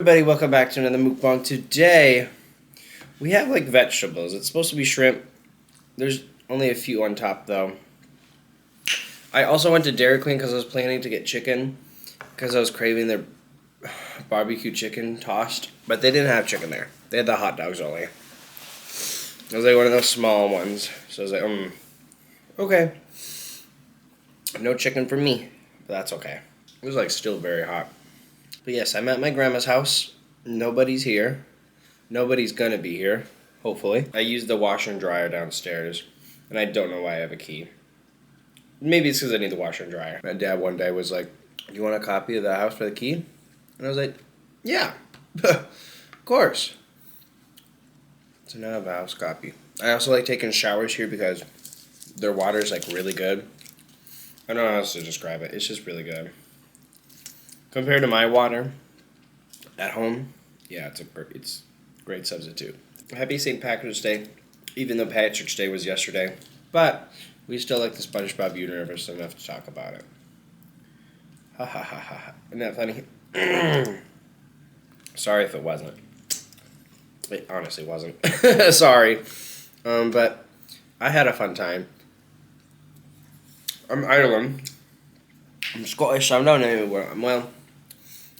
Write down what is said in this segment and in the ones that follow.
everybody, welcome back to another mukbang. Today, we have like vegetables. It's supposed to be shrimp. There's only a few on top though. I also went to Dairy Queen because I was planning to get chicken because I was craving their barbecue chicken tossed. But they didn't have chicken there. They had the hot dogs only. It was like one of those small ones. So I was like, okay. No chicken for me, but that's okay. It was like still very hot. But yes, I'm at my grandma's house. Nobody's here. Nobody's gonna be here, hopefully. I used the washer and dryer downstairs, and I don't know why I have a key. Maybe it's because I need the washer and dryer. My dad one day was like, "You want a copy of the house for the key?" And I was like, "Yeah, of course." So now I have a house copy. I also like taking showers here because their water is like really good. I don't know how else to describe it. It's just really good. Compared to my water at home, yeah, it's a great substitute. Happy St. Patrick's Day, even though Patrick's Day was yesterday. But we still like the SpongeBob universe enough to talk about it. Ha ha ha ha. Isn't that funny? Sorry if it wasn't. It honestly wasn't. Sorry. But I had a fun time. I'm Ireland. I'm Scottish. I'm not anywhere. Well,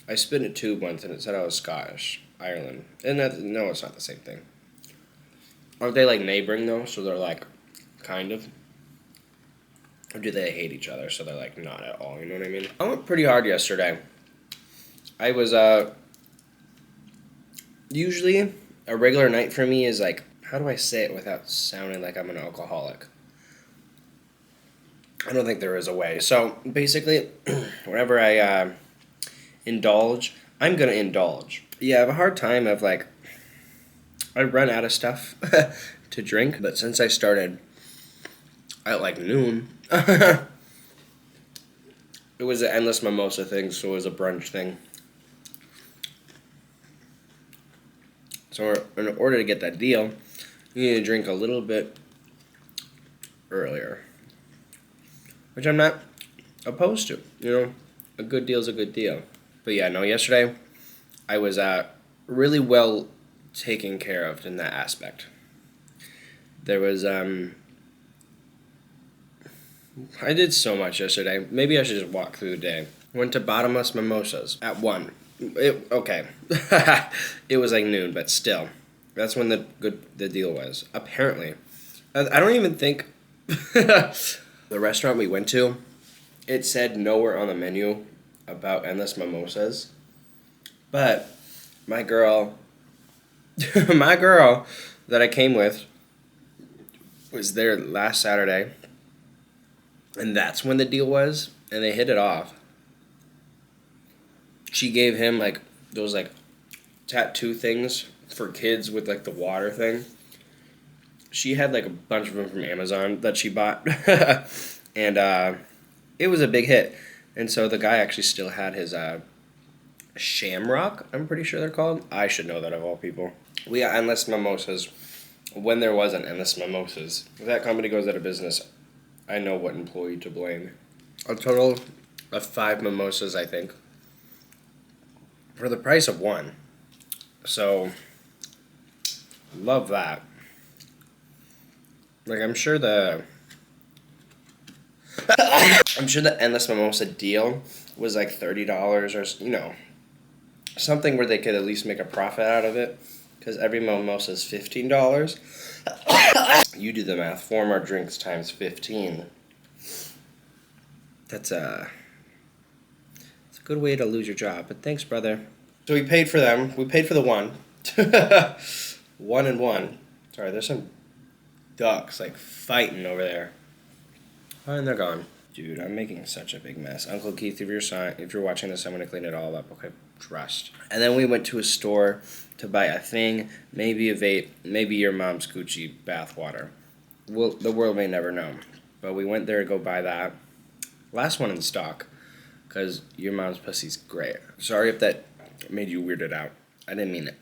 I spit in a tube once and it said I was Scottish. Ireland. And no, it's not the same thing. Aren't they like neighboring though? So they're like, kind of. Or do they hate each other? So they're like, not at all. You know what I mean? I went pretty hard yesterday. I was, usually a regular night for me is like, how do I say it without sounding like I'm an alcoholic? I don't think there is a way. So basically, whenever I indulge, I'm going to indulge. Yeah, I have a hard time of like, I run out of stuff to drink. But since I started at like noon, it was an endless mimosa thing, so it was a brunch thing. So in order to get that deal, you need to drink a little bit earlier. Which I'm not opposed to. You know, a good deal's a good deal. But yeah, no, yesterday I was really well taken care of in that aspect. There was, I did so much yesterday. Maybe I should just walk through the day. Went to Bottomless Mimosas at 1. Okay. It was like noon, but still. That's when the deal was. Apparently. I don't even think the restaurant we went to, it said nowhere on the menu about endless mimosas. But my girl that I came with was there last Saturday. And that's when the deal was. And they hit it off. She gave him like those like tattoo things for kids with like the water thing. She had like a bunch of them from Amazon that she bought. And it was a big hit. And so the guy actually still had his Shamrock, I'm pretty sure they're called. I should know that of all people. We got endless mimosas when there was an endless mimosas. If that company goes out of business, I know what employee to blame. A total of 5 mimosas, I think, for the price of 1. So, love that. Like, I'm sure the endless mimosa deal was like $30 or, you know, something where they could at least make a profit out of it. Because every mimosa is $15. You do the math. 4 more drinks times 15. That's it's a good way to lose your job. But thanks, brother. So we paid for them. We paid for the 1. 1 and 1. Sorry, there's some ducks like fighting over there. Oh, and they're gone. Dude, I'm making such a big mess. Uncle Keith, if you're watching this, I'm going to clean it all up. Okay, trust. And then we went to a store to buy a thing, maybe a vape, maybe your mom's Gucci bathwater. Well, the world may never know. But we went there to go buy that. Last one in stock, because your mom's pussy's great. Sorry if that made you weirded out. I didn't mean it.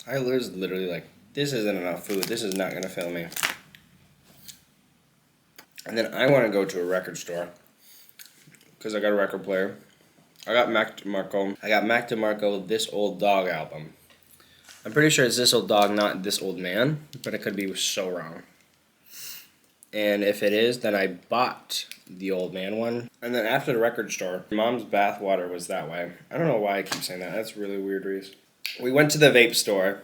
I was literally like, this isn't enough food. This is not going to fill me. And then I want to go to a record store because I got a record player. I got Mac DeMarco. I got Mac DeMarco This Old Dog album. I'm pretty sure it's This Old Dog, not This Old Man, but I could be so wrong. And if it is, then I bought the Old Man one. And then after the record store, Mom's bathwater was that way. I don't know why I keep saying that. That's really weird, Reese. We went to the vape store,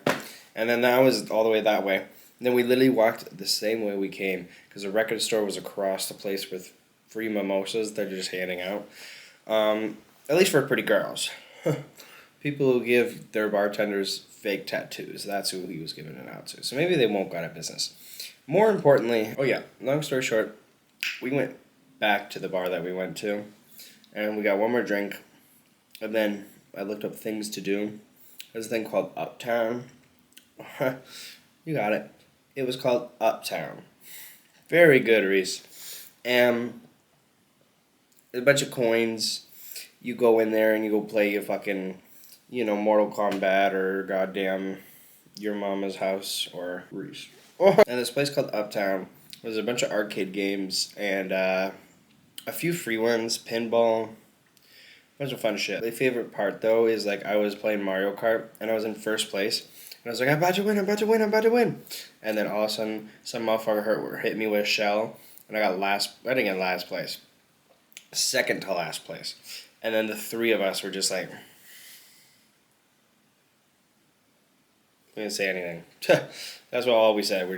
and then that was all the way that way. And then we literally walked the same way we came, because the record store was across the place with free mimosas they're just handing out. At least for pretty girls. People who give their bartenders fake tattoos. That's who he was giving it out to. So maybe they won't go out of business. More importantly, long story short, we went back to the bar that we went to, and we got one more drink, and then I looked up things to do. There's a thing called Uptown. You got it. It was called Uptown. Very good, Reese. And a bunch of coins. You go in there and you go play your fucking, Mortal Kombat or goddamn Your Mama's House or Reese. And this place called Uptown was a bunch of arcade games and a few free ones, pinball, a bunch of fun shit. My favorite part though is I was playing Mario Kart and I was in first place. And I was like, I'm about to win. And then all of a sudden, some motherfucker hit me with a shell, and I didn't get last place. Second to last place. And then the three of us were just like, we didn't say anything. That's what all we said.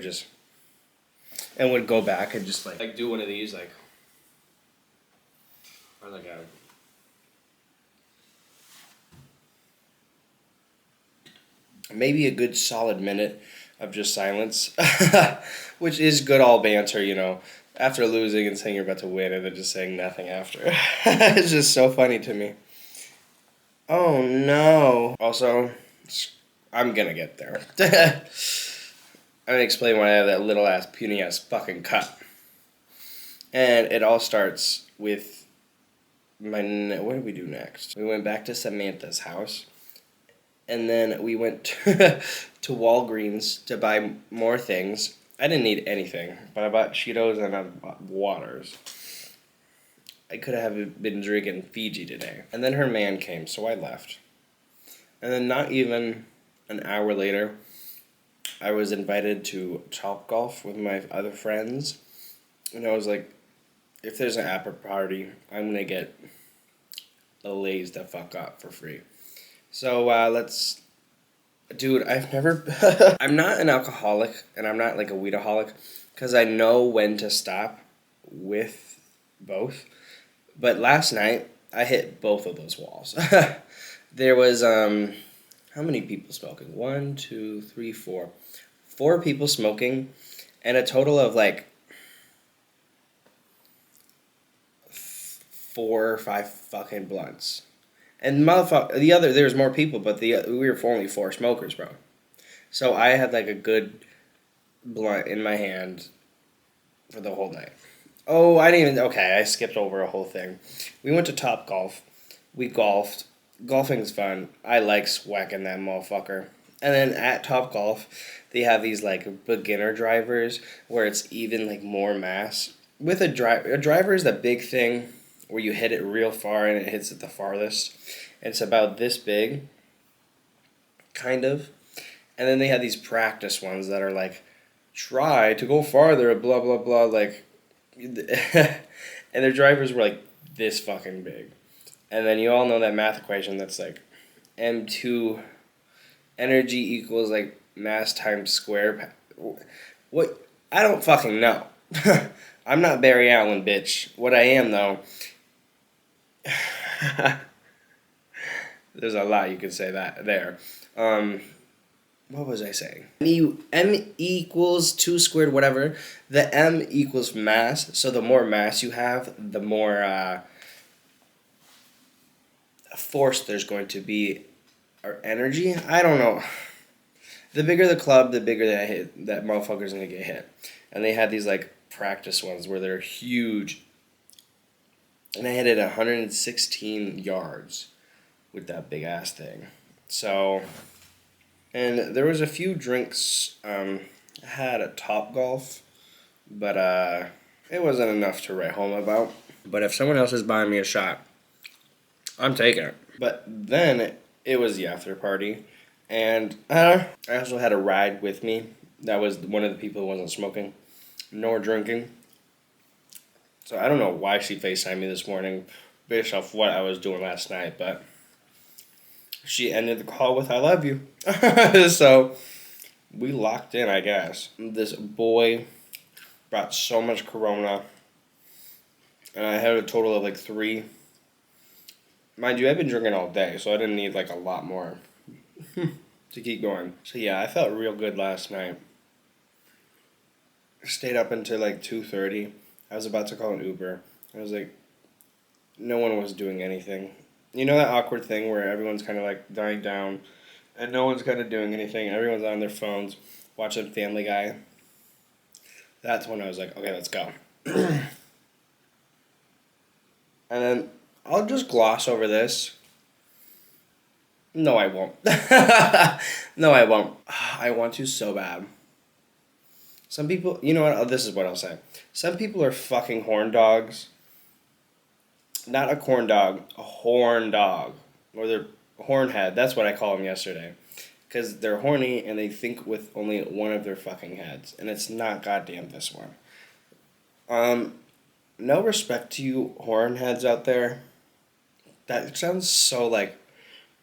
And would go back and just do one of these, or maybe a good solid minute of just silence, which is good all banter, after losing and saying you're about to win and then just saying nothing after. It's just so funny to me. Oh no. Also, I'm gonna get there. I'm gonna explain why I have that little ass, puny ass fucking cut. And it all starts with what did we do next? We went back to Samantha's house. And then we went to Walgreens to buy more things. I didn't need anything, but I bought Cheetos and I bought waters. I could have been drinking Fiji today. And then her man came, so I left. And then not even an hour later, I was invited to Topgolf with my other friends. And I was like, if there's an after party, I'm going to get the Lay's the fuck up for free. So, dude, I've never, I'm not an alcoholic, and I'm not a weedaholic, because I know when to stop with both. But last night, I hit both of those walls. There was, how many people smoking? 1, 2, 3, 4. 4 people smoking, and a total of 4 or 5 fucking blunts. And there's more people, but we were only 4 smokers, bro. So I had a good blunt in my hand for the whole night. Oh, I skipped over a whole thing. We went to Topgolf. We golfed. Golfing's fun. I like swacking that motherfucker. And then at Topgolf, they have these beginner drivers where it's even more mass. With a driver is the big thing where you hit it real far and it hits it the farthest. It's about this big, kind of. And then they have these practice ones that are try to go farther, blah, blah, blah, and their drivers were this fucking big. And then you all know that math equation that's M2 energy equals mass times square. What? I don't fucking know. I'm not Barry Allen, bitch. What I am, though... There's a lot you could say that there. What was I saying? M equals 2 squared whatever. The M equals mass. So the more mass you have, the more force there's going to be, or energy. I don't know. The bigger the club, the bigger that motherfucker's gonna get hit. And they had these practice ones where they're huge. And I hit it 116 yards with that big ass thing. So, and there was a few drinks I had at Topgolf, but it wasn't enough to write home about. But if someone else is buying me a shot, I'm taking it. But then it was the after party, and I also had a ride with me. That was one of the people who wasn't smoking nor drinking. So I don't know why she FaceTimed me this morning based off what I was doing last night, but she ended the call with "I love you." So we locked in, I guess. This boy brought so much Corona, and I had a total of like 3. Mind you, I've been drinking all day, so I didn't need like a lot more to keep going. So yeah, I felt real good last night. Stayed up until like 2:30. I was about to call an Uber. I was like, no one was doing anything. You know that awkward thing where everyone's kind of like dying down, and no one's kind of doing anything. Everyone's on their phones, watching Family Guy. That's when I was like, okay, let's go. And then I'll just gloss over this. No, I won't. No, I won't. I want to so bad. Some people, you know what? This is what I'll say. Some people are fucking horn dogs. Not a corn dog, a horn dog. Or they're hornhead. That's what I called them yesterday. Because they're horny and they think with only one of their fucking heads. And it's not goddamn this one. No respect to you horn heads out there. That sounds so like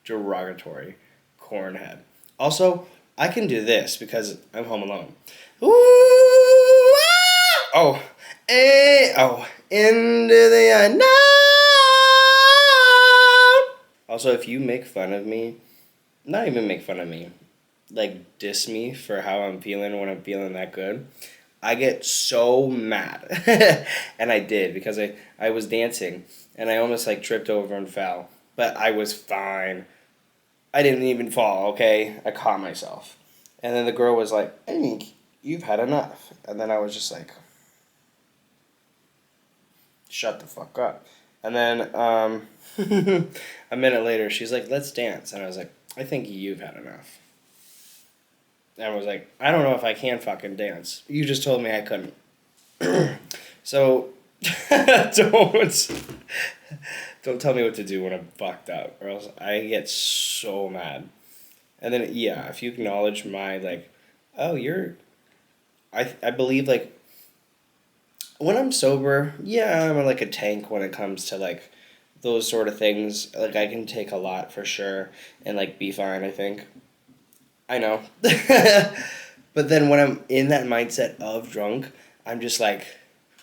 derogatory. Cornhead. Also, I can do this because I'm home alone. Ooh, ah! Oh, into the unknown. Also, if you make fun of me, not even make fun of me, like diss me for how I'm feeling when I'm feeling that good, I get so mad. And I did because I was dancing and I almost like tripped over and fell. But I was fine. I didn't even fall, okay? I caught myself. And then the girl was like, I think you've had enough. And then I was just like, shut the fuck up. And then a minute later, she's like, let's dance. And I was like, I think you've had enough. And I was like, I don't know if I can fucking dance. You just told me I couldn't. So, don't tell me what to do when I'm fucked up, or else I get so mad. And then, yeah, if you acknowledge my, like, oh, I believe, like, when I'm sober, yeah, I'm like a tank when it comes to, like, those sort of things. Like, I can take a lot for sure and, like, be fine, I think. I know. But then when I'm in that mindset of drunk, I'm just like,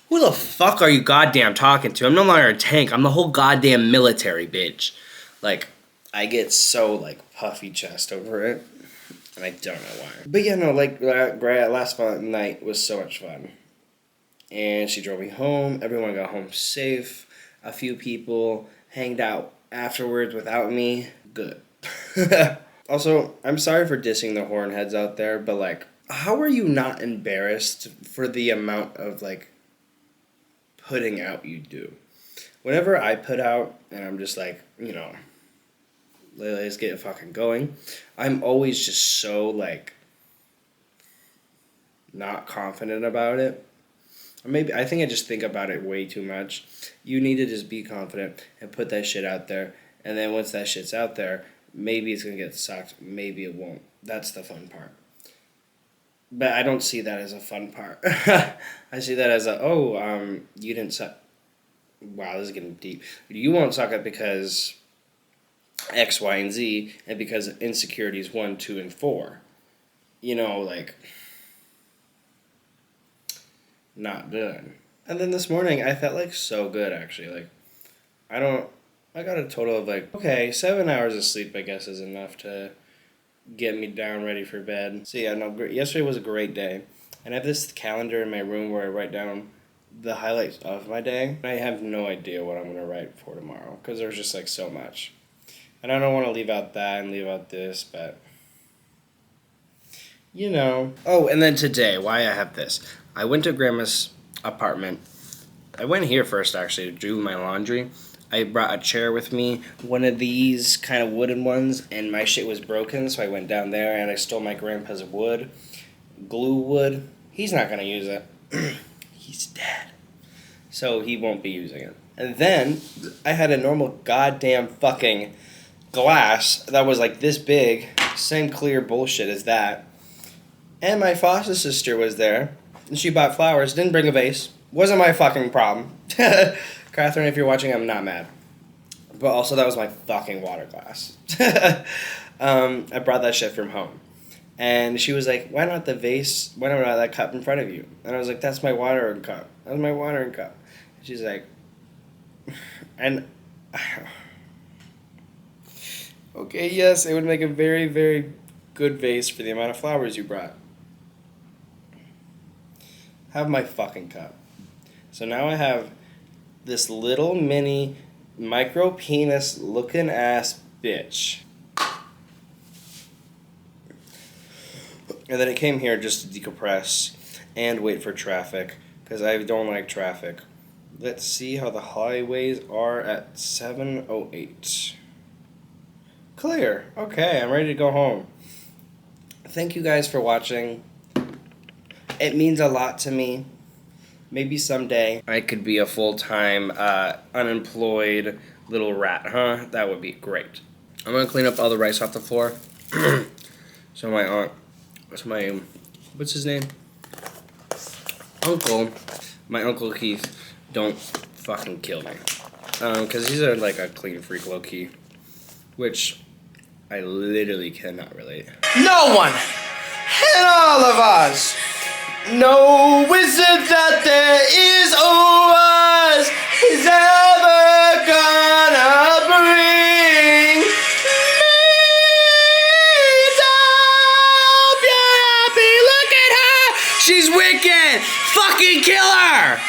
who the fuck are you goddamn talking to? I'm no longer a tank. I'm the whole goddamn military, bitch. Like, I get so, like, puffy chest over it. And I don't know why. But yeah, no, like, last night was so much fun. And she drove me home. Everyone got home safe. A few people hanged out afterwards without me. Good. Also, I'm sorry for dissing the hornheads out there, but, like, how are you not embarrassed for the amount of, like, putting out you do? Whenever I put out, and I'm just like, you know, let's get it fucking going, I'm always just so, like, not confident about it. Or maybe, I think I just think about it way too much. You need to just be confident and put that shit out there, and then once that shit's out there, maybe it's going to get sucked, maybe it won't. That's the fun part. But I don't see that as a fun part. I see that as you didn't suck. Wow, this is getting deep. You won't suck it because X, Y, and Z, and because of insecurities 1, 2, and 4. You know, like, not good. And then this morning, I felt like so good, actually. Like, I got a total of like, okay, 7 hours of sleep, I guess, is enough to get me down ready for bed. So yeah, no, yesterday was a great day. And I have this calendar in my room where I write down the highlights of my day. I have no idea what I'm going to write for tomorrow because there's just like so much. And I don't want to leave out that and leave out this, but you know. Oh, and then today, why I have this. I went to Grandma's apartment. I went here first, actually, to do my laundry. I brought a chair with me, one of these kind of wooden ones, and my shit was broken, so I went down there and I stole my grandpa's wood, glue wood. He's not going to use it. He's dead. So he won't be using it. And then I had a normal goddamn fucking glass that was like this big, same clear bullshit as that. And my foster sister was there, and she bought flowers, didn't bring a vase. Wasn't my fucking problem. Catherine, if you're watching, I'm not mad. But also, that was my fucking water glass. I brought that shit from home. And she was like, why not the vase? Why not that cup in front of you? And I was like, that's my watering cup. That's my watering cup. And she's like, and okay, yes, it would make a very, very good vase for the amount of flowers you brought. Have my fucking cup. So now I have this little mini micro penis looking ass bitch. And then it came here just to decompress and wait for traffic, because I don't like traffic. Let's see how the highways are at 7:08. Clear. Okay, I'm ready to go home. Thank you guys for watching. It means a lot to me. Maybe someday I could be a full-time, unemployed little rat, huh? That would be great. I'm gonna clean up all the rice off the floor. So what's his name? My Uncle Keith, don't fucking kill me. Because he's like a clean freak, low-key. Which I literally cannot relate. No one in all of us, no wizard that there is or was, is ever gonna bring me down. You're happy, look at her, she's wicked, fucking kill her.